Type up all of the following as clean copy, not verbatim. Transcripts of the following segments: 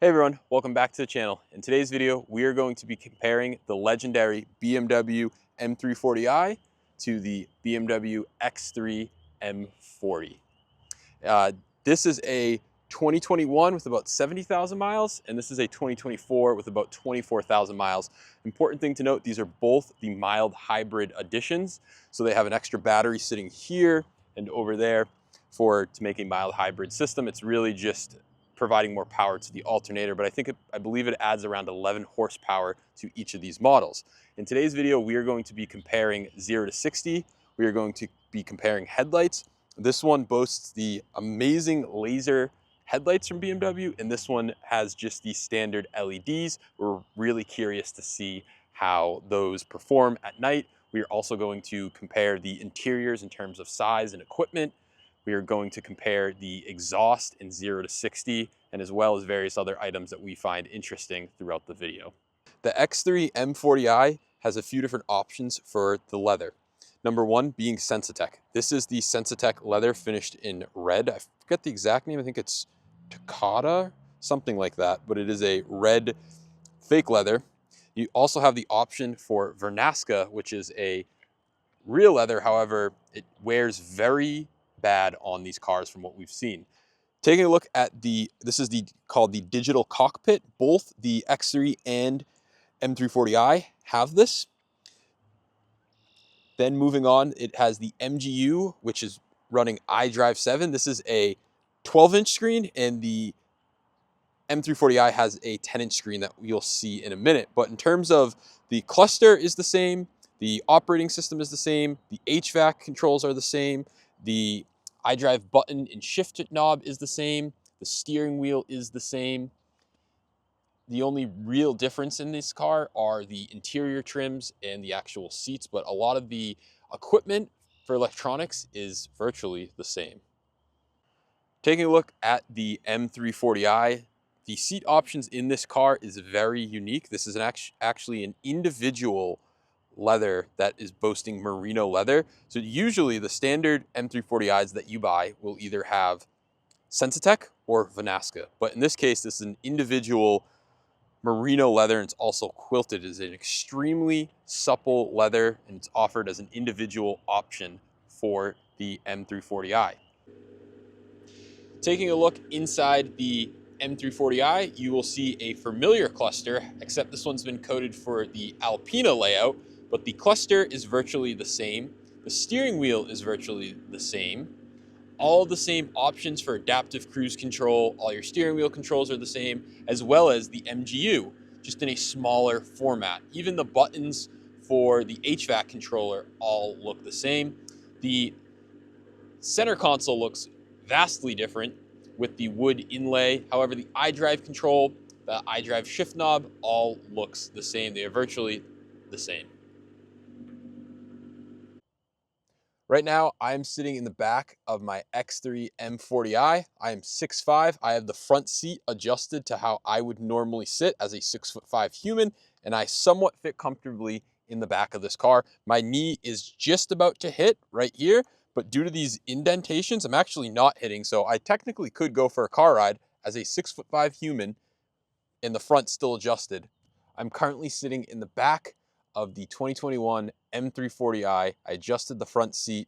Hey everyone, welcome back to the channel. In today's video, we are going to be comparing the legendary BMW M340i to the BMW X3 M40. This is a 2021 with about 70,000 miles, and this is a 2024 with about 24,000 miles. Important thing to note, these are both the mild hybrid editions. So they have an extra battery sitting here and over there to make a mild hybrid system. It's really just providing more power to the alternator, but I believe it adds around 11 horsepower to each of these models. In today's video, we are going to be comparing 0 to 60. We are going to be comparing headlights. This one boasts the amazing laser headlights from BMW, and this one has just the standard LEDs. We're really curious to see how those perform at night. We are also going to compare the interiors in terms of size and equipment. We are going to compare the exhaust in 0 to 60, and as well as various other items that we find interesting throughout the video. The X3 M40i has a few different options for the leather. Number one being Sensitech. This is the Sensitech leather finished in red. I forget the exact name. I think it's Takata, something like that, but it is a red fake leather. You also have the option for Vernasca, which is a real leather. However, it wears very bad on these cars from what we've seen. Taking a look at this is called the digital cockpit. Both the X3 and M340i have this. Then moving on, it has the MGU, which is running iDrive 7. This is a 12-inch screen, and the M340i has a 10-inch screen that you'll see in a minute. But in terms of the cluster is the same, the operating system is the same, the HVAC controls are the same, the iDrive button and shift knob is the same, the steering wheel is the same. The only real difference in this car are the interior trims and the actual seats, but a lot of the equipment for electronics is virtually the same. Taking a look at the M340i, the seat options in this car is very unique. This is actually an individual leather that is boasting merino leather. So usually the standard M340is that you buy will either have Sensitech or Vernasca, but in this case, this is an individual merino leather, and it's also quilted. It is an extremely supple leather, and it's offered as an individual option for the M340i. Taking a look inside the M340i, you will see a familiar cluster, except this one's been coded for the Alpina layout, but the cluster is virtually the same. The steering wheel is virtually the same. All the same options for adaptive cruise control, all your steering wheel controls are the same, as well as the MGU, just in a smaller format. Even the buttons for the HVAC controller all look the same. The center console looks vastly different with the wood inlay. However, the iDrive control, the iDrive shift knob, all looks the same. They are virtually the same. Right now, I'm sitting in the back of my X3 M40i. I am 6'5". I have the front seat adjusted to how I would normally sit as a 6'5" human, and I somewhat fit comfortably in the back of this car. My knee is just about to hit right here, but due to these indentations, I'm actually not hitting, so I technically could go for a car ride as a 6'5" human and the front still adjusted. I'm currently sitting in the back of the 2021 M340i. I adjusted the front seat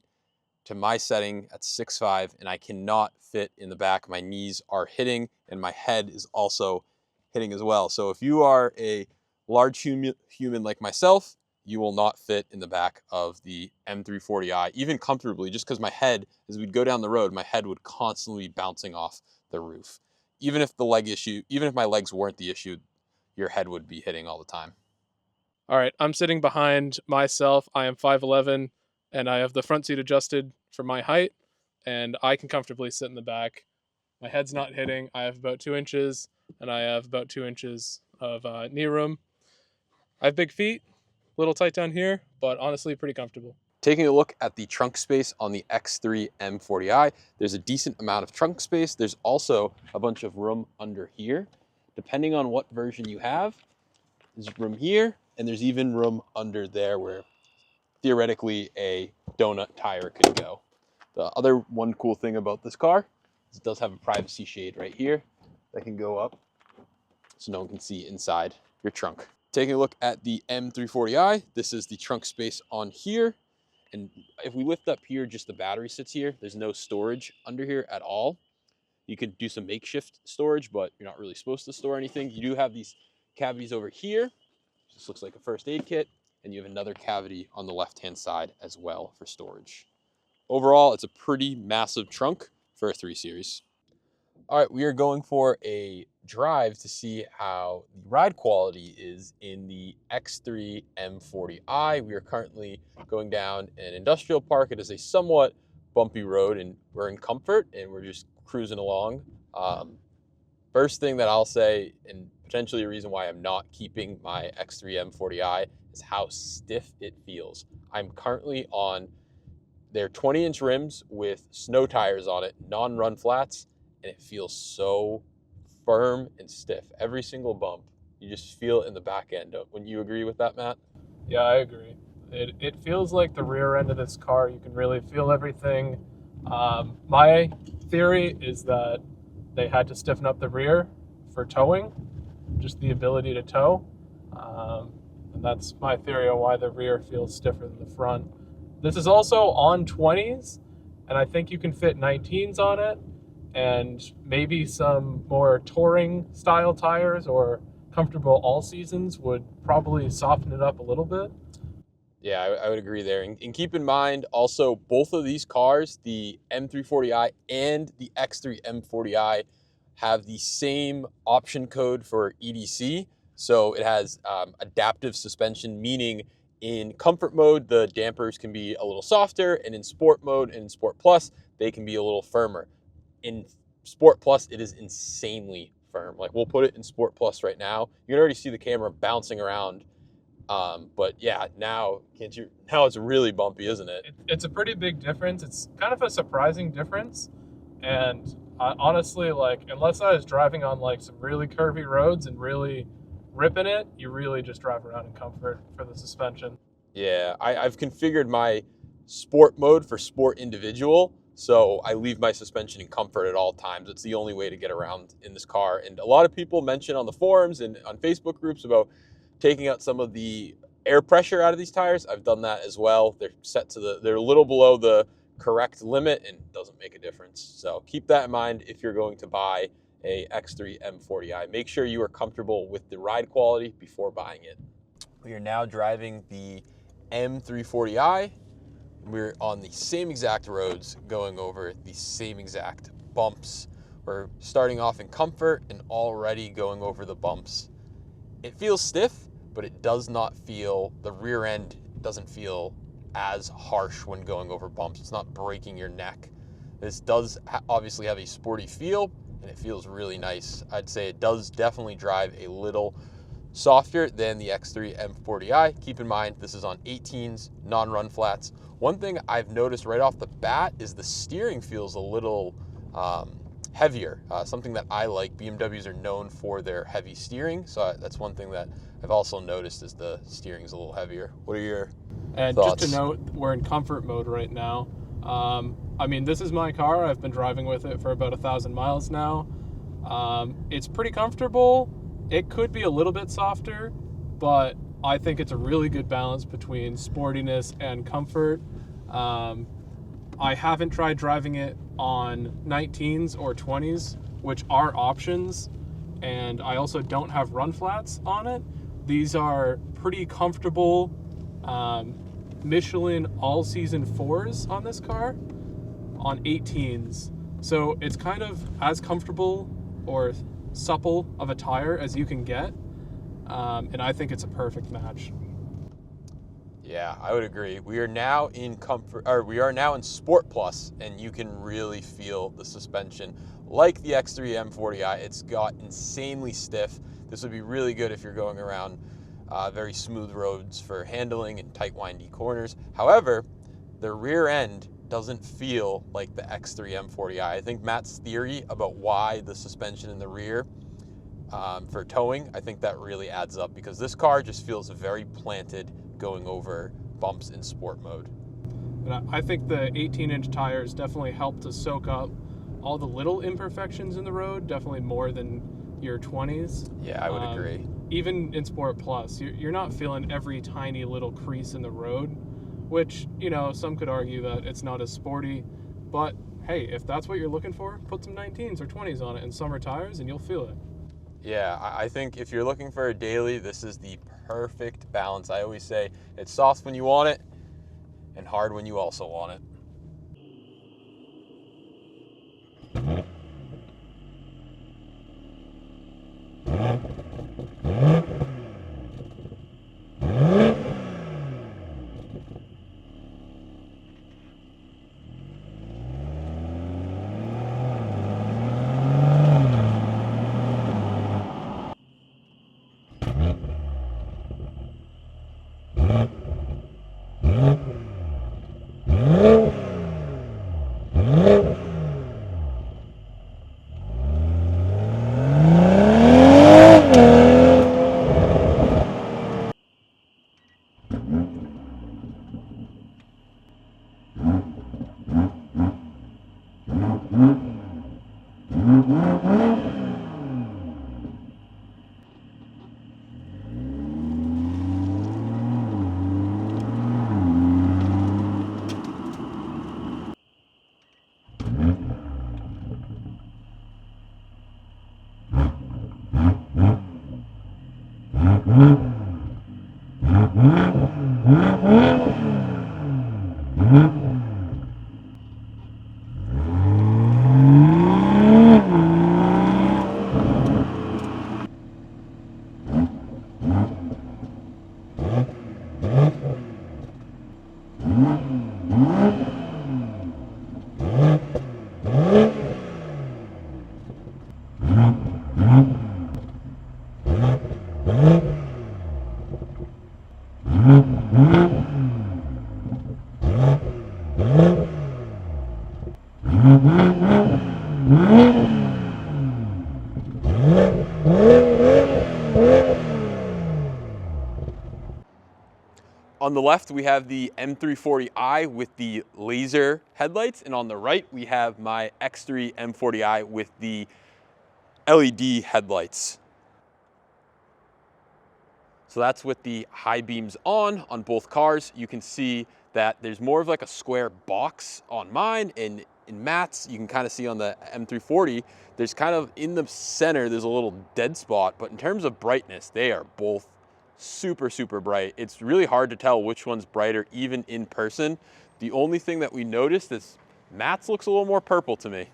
to my setting at 6'5", and I cannot fit in the back. My knees are hitting, and my head is also hitting as well. So if you are a large human like myself, you will not fit in the back of the M340i, even comfortably, just because my head, as we'd go down the road, my head would constantly be bouncing off the roof. Even if my legs weren't the issue, your head would be hitting all the time. All right, I'm sitting behind myself. I am 5'11", and I have the front seat adjusted for my height, and I can comfortably sit in the back. My head's not hitting. I have about 2 inches, and I have about 2 inches of knee room. I have big feet, a little tight down here, but honestly pretty comfortable. Taking a look at the trunk space on the X3 M40i, there's a decent amount of trunk space. There's also a bunch of room under here. Depending on what version you have, there's room here, and there's even room under there where theoretically a donut tire could go. The other one cool thing about this car is it does have a privacy shade right here that can go up so no one can see inside your trunk. Taking a look at the M340i, this is the trunk space on here. And if we lift up here, just the battery sits here. There's no storage under here at all. You could do some makeshift storage, but you're not really supposed to store anything. You do have these cavities over here. This looks like a first aid kit. And you have another cavity on the left-hand side as well for storage. Overall, it's a pretty massive trunk for a 3 Series. All right, we are going for a drive to see how the ride quality is in the X3 M40i. We are currently going down an industrial park. It is a somewhat bumpy road, and we're in comfort, and we're just cruising along. First thing that I'll say, and potentially a reason why I'm not keeping my X3 M40i, is how stiff it feels. I'm currently on their 20-inch rims with snow tires on it, non-run flats, and it feels so firm and stiff. Every single bump, you just feel it in the back end. Wouldn't you agree with that, Matt? Yeah, I agree. It feels like the rear end of this car. You can really feel everything. My theory is that they had to stiffen up the rear for towing, just the ability to tow. And that's my theory on why the rear feels stiffer than the front. This is also on 20s, and I think you can fit 19s on it, and maybe some more touring style tires or comfortable all seasons would probably soften it up a little bit. Yeah, I would agree there. And keep in mind also, both of these cars, the M340i and the X3 M40i, have the same option code for EDC. So it has adaptive suspension, meaning in comfort mode, the dampers can be a little softer, and in sport mode and in Sport Plus, they can be a little firmer. In Sport Plus, it is insanely firm. Like, we'll put it in Sport Plus right now. You can already see the camera bouncing around. But yeah, now it's really bumpy, isn't it? It's a pretty big difference. It's kind of a surprising difference. And honestly, like, unless I was driving on like some really curvy roads and really ripping it, you really just drive around in comfort for the suspension. Yeah, I've configured my sport mode for sport individual, so I leave my suspension in comfort at all times. It's the only way to get around in this car. And a lot of people mention on the forums and on Facebook groups about taking out some of the air pressure out of these tires. I've done that as well. They're set to they're a little below the correct limit and doesn't make a difference. So keep that in mind if you're going to buy a X3 M40i. Make sure you are comfortable with the ride quality before buying it. We are now driving the M340i. We're on the same exact roads, going over the same exact bumps. We're starting off in comfort and already going over the bumps. It feels stiff, but it does not feel, the rear end doesn't feel as harsh when going over bumps. It's not breaking your neck. This does obviously have a sporty feel, and it feels really nice. I'd say it does definitely drive a little softer than the X3 M40i. Keep in mind, this is on 18s, non-run flats. One thing I've noticed right off the bat is the steering feels a little heavier, something that I like. BMWs are known for their heavy steering, so that's one thing that I've also noticed is the steering is a little heavier. What are your thoughts? Just to note, we're in comfort mode right now. I mean, this is my car. I've been driving with it for about 1,000 miles now. It's pretty comfortable. It could be a little bit softer, but I think it's a really good balance between sportiness and comfort. I haven't tried driving it on 19s or 20s, which are options, and I also don't have run flats on it. These are pretty comfortable Michelin all-season 4s on this car on 18s. So it's kind of as comfortable or supple of a tire as you can get, and I think it's a perfect match. Yeah, I would agree. We are now in Sport Plus, and you can really feel the suspension. Like the X3 M40i, it's got insanely stiff. This would be really good if you're going around very smooth roads for handling and tight, windy corners. However, the rear end doesn't feel like the X3 M40i. I think Matt's theory about why the suspension in the rear for towing, I think that really adds up, because this car just feels very planted going over bumps in sport mode. And I think the 18-inch tires definitely help to soak up all the little imperfections in the road, definitely more than your 20s. Yeah, I would agree. Even in Sport Plus, you're not feeling every tiny little crease in the road, which, you know, some could argue that it's not as sporty, but hey, if that's what you're looking for, put some 19s or 20s on it and summer tires and you'll feel it. Yeah, I think if you're looking for a daily, this is the perfect balance. I always say it's soft when you want it and hard when you also want it. On the left, we have the M340i with the laser headlights, and on the right, we have my X3 M40i with the LED headlights. So that's with the high beams on both cars. You can see that there's more of like a square box on mine, and in Matt's, you can kind of see on the M340, there's kind of in the center, there's a little dead spot, but in terms of brightness, they are both super, super bright. It's really hard to tell which one's brighter even in person. The only thing that we noticed is Matt's looks a little more purple to me.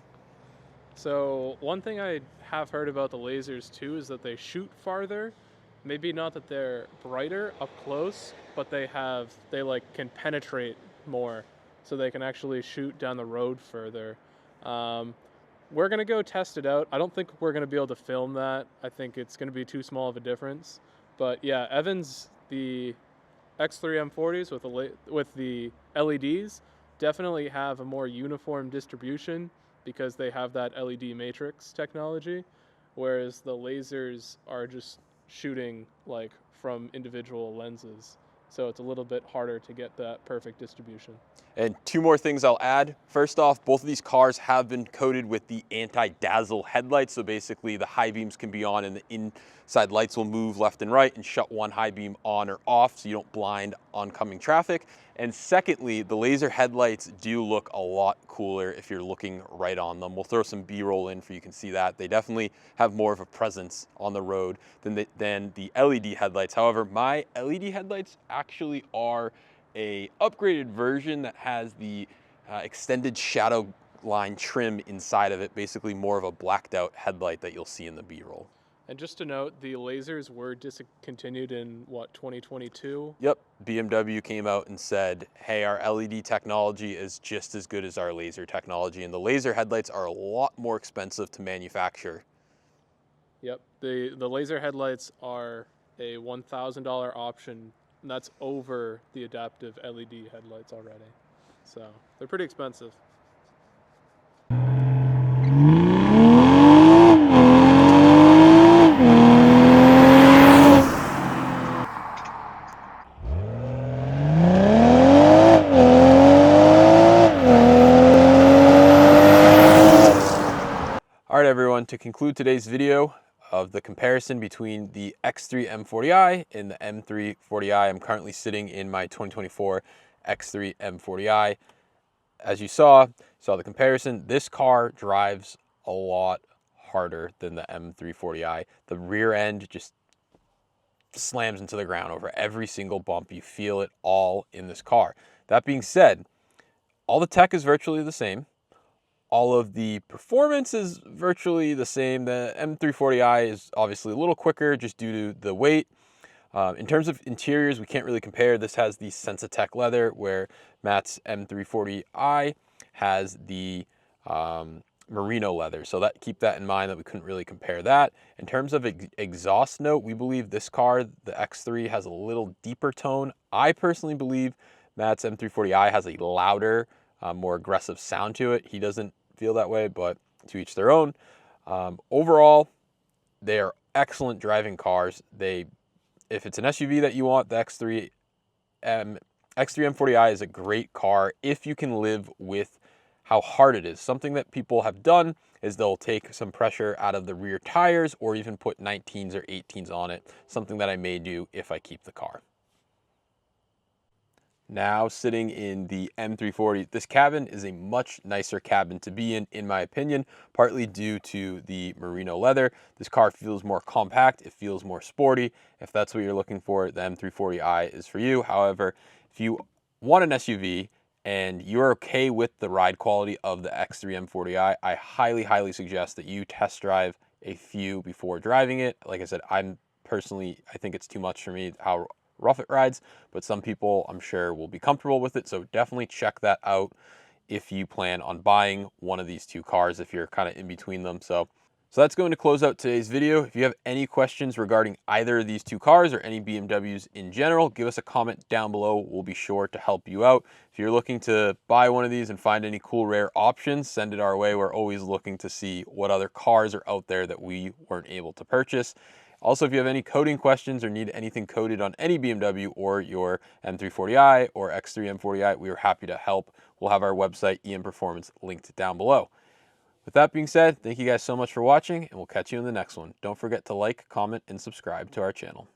So one thing I have heard about the lasers too is that they shoot farther. Maybe not that they're brighter up close, but they like can penetrate more, so they can actually shoot down the road further. We're gonna go test it out. I don't think we're gonna be able to film that. I think it's gonna be too small of a difference. But yeah, Evan's, the X3 M40s with the LEDs definitely have a more uniform distribution because they have that LED matrix technology, whereas the lasers are just shooting like from individual lenses. So it's a little bit harder to get that perfect distribution. And two more things I'll add. First off, both of these cars have been coated with the anti-dazzle headlights. So basically the high beams can be on and the inside lights will move left and right and shut one high beam on or off so you don't blind oncoming traffic. And secondly, the laser headlights do look a lot cooler if you're looking right on them. We'll throw some B-roll in for you can see that. They definitely have more of a presence on the road than the LED headlights. However, my LED headlights actually are a upgraded version that has the extended shadow line trim inside of it, basically more of a blacked out headlight that you'll see in the B-roll. And just to note, the lasers were discontinued in what, 2022? Yep, BMW came out and said, hey, our LED technology is just as good as our laser technology, and the laser headlights are a lot more expensive to manufacture. Yep, the laser headlights are a $1,000 option, and that's over the adaptive LED headlights already. So they're pretty expensive. All right, everyone, to conclude today's video, of the comparison between the X3 M40i and the M3 40i. I'm currently sitting in my 2024 X3 M40i. As you saw the comparison. This car drives a lot harder than the M340i. The rear end just slams into the ground over every single bump. You feel it all in this car. That being said, all the tech is virtually the same. All of the performance is virtually the same. The M340i is obviously a little quicker just due to the weight. In terms of interiors, we can't really compare. This has the Sensatec leather, where Matt's M340i has the merino leather. So keep that in mind, that we couldn't really compare that. In terms of exhaust note, we believe this car, the X3, has a little deeper tone. I personally believe Matt's M340i has a louder, more aggressive sound to it. He doesn't feel that way, but to each their own. Overall, they are excellent driving cars. If it's an SUV that you want, the X3 M40i is a great car if you can live with how hard it is. Something that people have done is they'll take some pressure out of the rear tires or even put 19s or 18s on it. Something that I may do if I keep the car. Now sitting in the M340, this cabin is a much nicer cabin to be in my opinion, partly due to the merino leather. This car feels more compact, it feels more sporty. If that's what you're looking for, the M340i is for you. However, if you want an SUV and you're okay with the ride quality of the X3 M40i, I highly suggest that you test drive a few before driving it. Like I said, I think it's too much for me how rough it rides, but some people I'm sure will be comfortable with it. So definitely check that out if you plan on buying one of these two cars, if you're kind of in between them. So that's going to close out today's video. If you have any questions regarding either of these two cars or any BMWs in general, give us a comment down below. We'll be sure to help you out. If you're looking to buy one of these and find any cool rare options, send it our way. We're always looking to see what other cars are out there that we weren't able to purchase. Also, if you have any coding questions or need anything coded on any BMW or your M340i or X3 M40i, we are happy to help. We'll have our website, EM Performance, linked down below. With that being said, thank you guys so much for watching, and we'll catch you in the next one. Don't forget to like, comment, and subscribe to our channel.